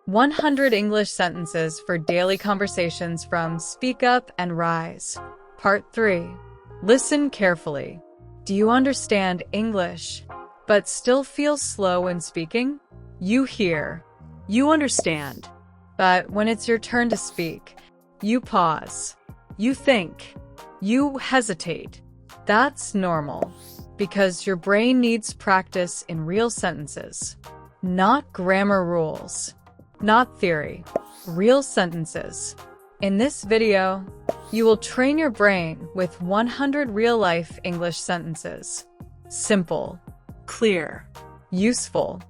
100 English Sentences for Daily Conversations from Speak Up and Rise. Part 3. Listen carefully. Do you understand English, but still feel slow when speaking? You hear, you understand, but when it's your turn to speak, you pause, you think, you hesitate. That's normal, because your brain needs practice in real sentences, not grammar rules. Not theory, real sentences. In this video, you will train your brain with 100 real-life English sentences. Simple, clear, useful,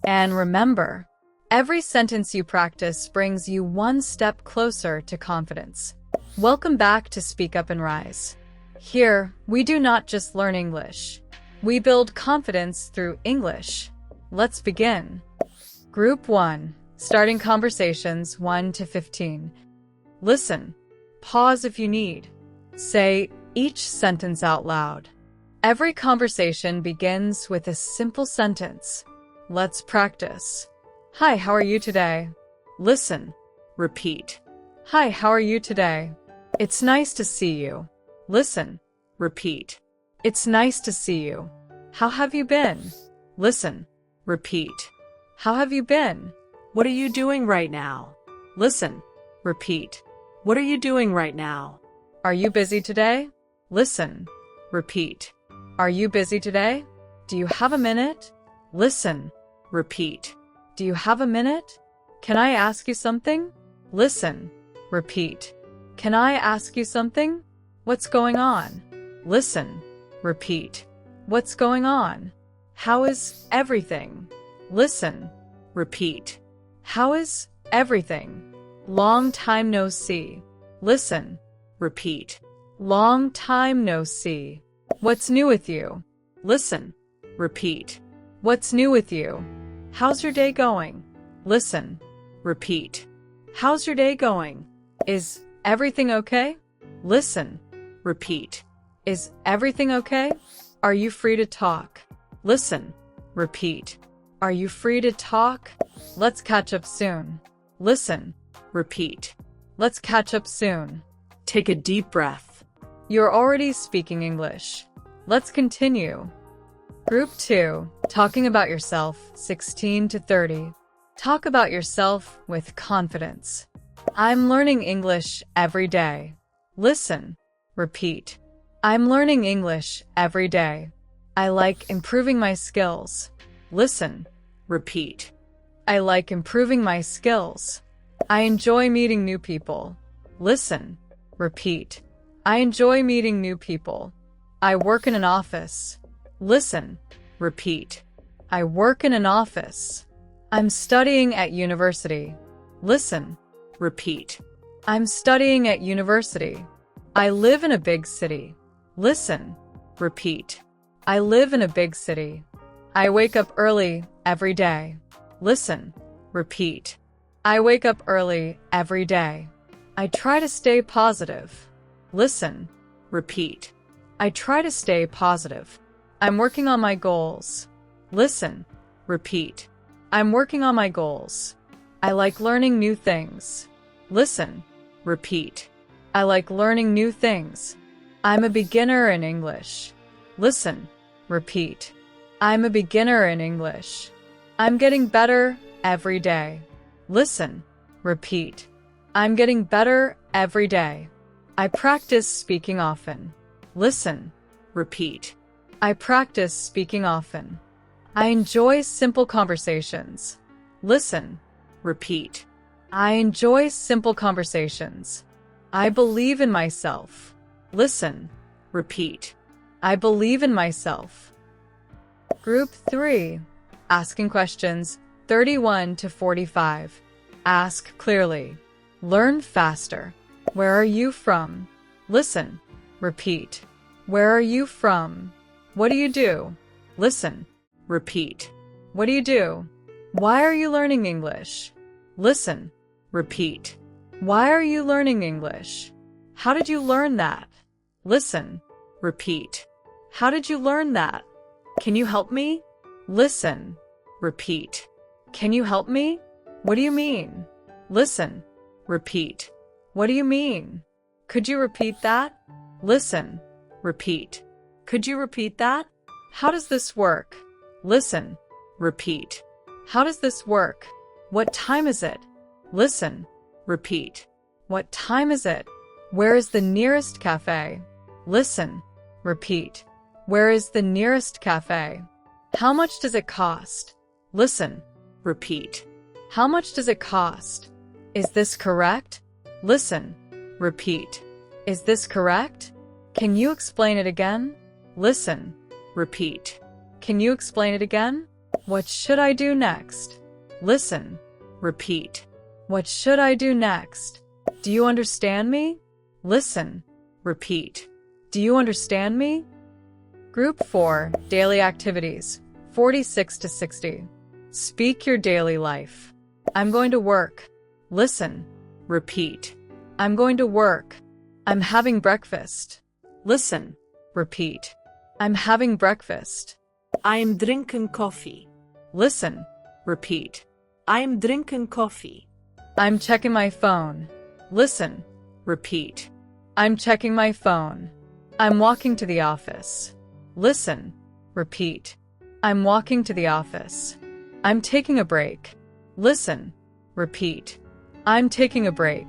and remember, every sentence you practice brings you one step closer to confidence. Welcome back to Speak Up and Rise. Here, we do not just learn English. We build confidence through English. Let's begin. Group 1. Starting conversations 1 to 15. Listen. Pause if you need. Say each sentence out loud. Every conversation begins with a simple sentence. Let's practice. Hi, how are you today? Listen. Repeat. Hi, how are you today? It's nice to see you. Listen. Repeat. It's nice to see you. How have you been? Listen. Repeat. How have you been? What are you doing right now? Listen. Repeat. What are you doing right now? Are you busy today? Listen. Repeat. Are you busy today? Do you have a minute? Listen. Repeat. Do you have a minute? Can I ask you something? Listen. Repeat. Can I ask you something? What's going on? Listen. Repeat. What's going on? How is everything? Listen. Repeat. How is everything? Long time no see. Listen. Repeat. Long time no see. What's new with you? Listen. Repeat. What's new with you? How's your day going? Listen. Repeat. How's your day going? Is everything okay? Listen. Repeat. Is everything okay? Are you free to talk? Listen. Repeat. Are you free to talk? Let's catch up soon. Listen. Repeat. Let's catch up soon. Take a deep breath. You're already speaking English. Let's continue. Group 2. Talking about yourself, 16 to 30. Talk about yourself with confidence. I'm learning English every day. Listen. Repeat. I'm learning English every day. I like improving my skills. Listen. Repeat. I like improving my skills. I enjoy meeting new people. Listen. Repeat. I enjoy meeting new people. I work in an office. Listen. Repeat. I work in an office. I'm studying at university. Listen. Repeat. I'm studying at university. I live in a big city. Listen. Repeat. I live in a big city. I wake up early every day. Listen. Repeat. I wake up early every day. I try to stay positive. Listen. Repeat. I try to stay positive. I'm working on my goals. Listen. Repeat. I'm working on my goals. I like learning new things. Listen. Repeat. I like learning new things. I'm a beginner in English. Listen. Repeat. I'm a beginner in English. I'm getting better every day. Listen. Repeat. I'm getting better every day. I practice speaking often. Listen. Repeat. I practice speaking often. I enjoy simple conversations. Listen. Repeat. I enjoy simple conversations. I believe in myself. Listen. Repeat. I believe in myself. Group 3. Asking questions 31 to 45. Ask clearly. Learn faster. Where are you from? Listen. Repeat. Where are you from? What do you do? Listen. Repeat. What do you do? Why are you learning English? Listen. Repeat. Why are you learning English? How did you learn that? Listen. Repeat. How did you learn that? Can you help me? Listen. Repeat. Can you help me? What do you mean? Listen. Repeat. What do you mean? Could you repeat that? Listen. Repeat. Could you repeat that? How does this work? Listen. Repeat. How does this work? What time is it? Listen. Repeat. What time is it? Where is the nearest cafe? Listen. Repeat. Where is the nearest cafe? How much does it cost? Listen. Repeat. How much does it cost? Is this correct? Listen. Repeat. Is this correct? Can you explain it again? Listen. Repeat. Can you explain it again? What should I do next? Listen. Repeat. What should I do next? Do you understand me? Listen. Repeat. Do you understand me? Group 4, Daily Activities, 46 to 60. Speak your daily life. I'm going to work. Listen. Repeat. I'm going to work. I'm having breakfast. Listen. Repeat. I'm having breakfast. I'm drinking coffee. Listen. Repeat. I'm drinking coffee. I'm checking my phone. Listen. Repeat. I'm checking my phone. I'm walking to the office. Listen. Repeat. I'm walking to the office. I'm taking a break. Listen. Repeat. I'm taking a break.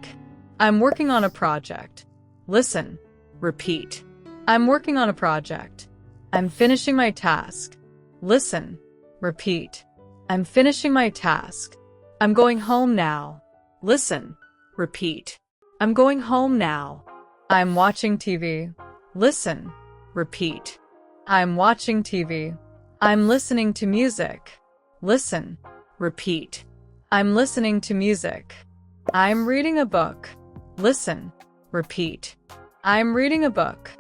I'm working on a project. Listen. Repeat. I'm working on a project. I'm finishing my task. Listen. Repeat. I'm finishing my task. I'm going home now. Listen. Repeat. I'm going home now. I'm watching TV. Listen. Repeat. I'm watching TV. I'm listening to music. Listen. Repeat. I'm listening to music. I'm reading a book. Listen. Repeat. I'm reading a book.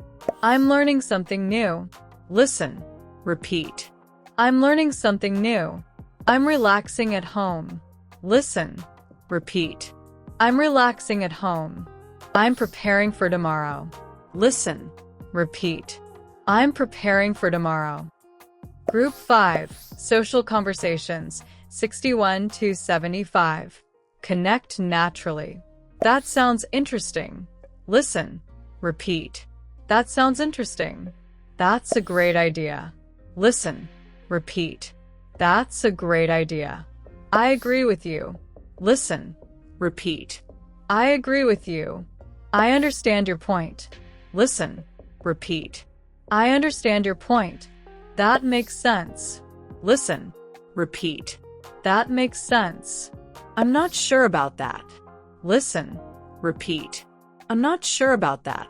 I'm learning something new. Listen. Repeat. I'm learning something new. I'm relaxing at home. Listen. Repeat. I'm relaxing at home. I'm preparing for tomorrow. Listen. Repeat. I'm preparing for tomorrow. Group 5, Social Conversations, 61 to 75. Connect naturally. That sounds interesting. Listen. Repeat. That sounds interesting. That's a great idea. Listen. Repeat. That's a great idea. I agree with you. Listen. Repeat. I agree with you. I understand your point. Listen. Repeat. I understand your point. That makes sense. Listen. Repeat. That makes sense. I'm not sure about that. Listen. Repeat. I'm not sure about that.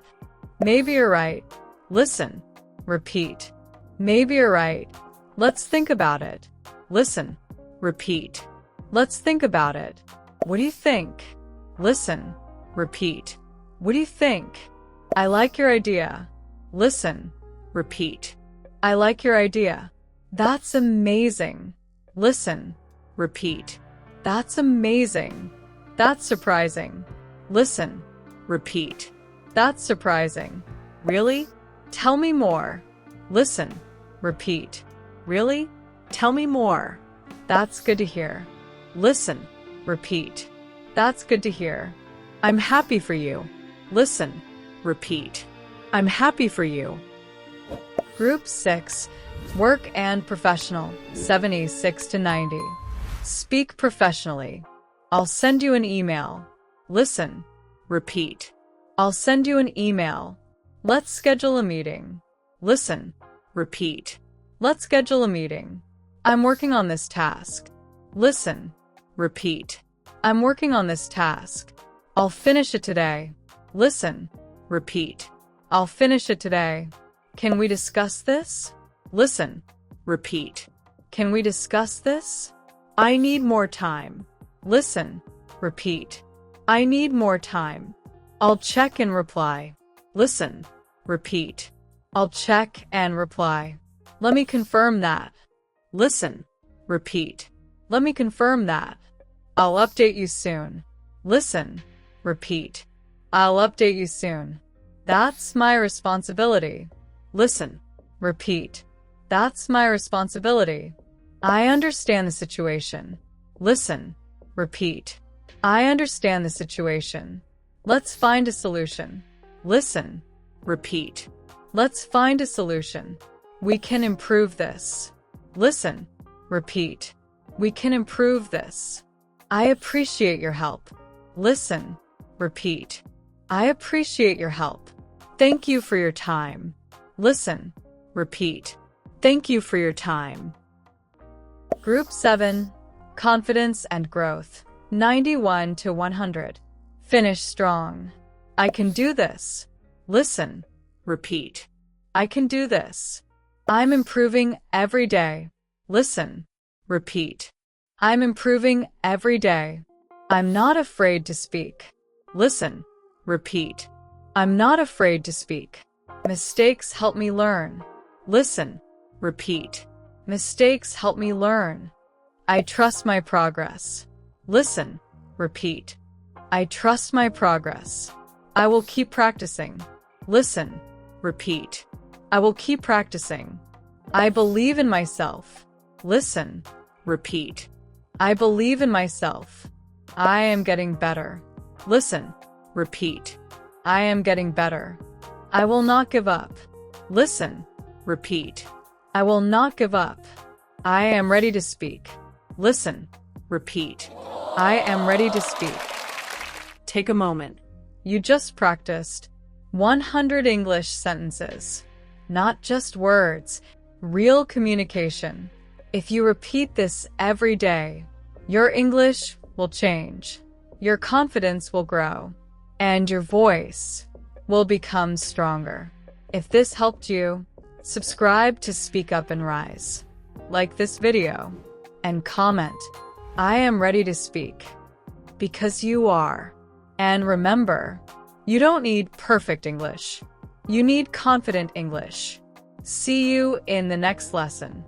Maybe you're right. Listen. Repeat. Maybe you're right. Let's think about it. Listen. Repeat. Let's think about it. What do you think? Listen. Repeat. What do you think? I like your idea. Listen. Repeat. I like your idea. That's amazing. Listen. Repeat. That's amazing. That's surprising. Listen. Repeat. That's surprising. Really? Tell me more. Listen. Repeat. Really? Tell me more. That's good to hear. Listen. Repeat. That's good to hear. I'm happy for you. Listen. Repeat. I'm happy for you. Group 6, Work and Professional, 76 to 90. Speak professionally. I'll send you an email. Listen. Repeat. I'll send you an email. Let's schedule a meeting. Listen. Repeat. Let's schedule a meeting. I'm working on this task. Listen. Repeat. I'm working on this task. I'll finish it today. Listen. Repeat. I'll finish it today. Can we discuss this? Listen. Repeat. Can we discuss this? I need more time. Listen. Repeat. I need more time. I'll check and reply. Listen. Repeat. I'll check and reply. Let me confirm that. Listen. Repeat. Let me confirm that. I'll update you soon. Listen. Repeat. I'll update you soon. That's my responsibility. Listen. Repeat. That's my responsibility. I understand the situation. Listen. repeat. I understand the situation. Let's find a solution. Listen, repeat. Let's find a solution. We can improve this. Listen, repeat. We can improve this. I appreciate your help. Listen, repeat. I appreciate your help. Thank you for your time. Listen, repeat. Thank you for your time. Group 7, Confidence and Growth, 91 to 100. Finish strong. I can do this. Listen, repeat. I can do this. I'm improving every day. Listen, repeat. I'm improving every day. I'm not afraid to speak. Listen, repeat. I'm not afraid to speak. Mistakes help me learn. Listen, repeat. Mistakes help me learn. I trust my progress. Listen, repeat. I trust my progress. I will keep practicing. Listen, repeat. I will keep practicing. I believe in myself. Listen, repeat. I believe in myself. I am getting better. Listen, repeat. I am getting better. I will not give up. Listen, repeat. I will not give up. I am ready to speak. Listen, repeat. I am ready to speak. Take a moment. You just practiced 100 English sentences. Not just words, real communication. If you repeat this every day, your English will change, your confidence will grow, and your voice will become stronger. If this helped you, subscribe to Speak Up and Rise, like this video, and comment, I am ready to speak, because you are. And remember, you don't need perfect English. You need confident English. See you in the next lesson.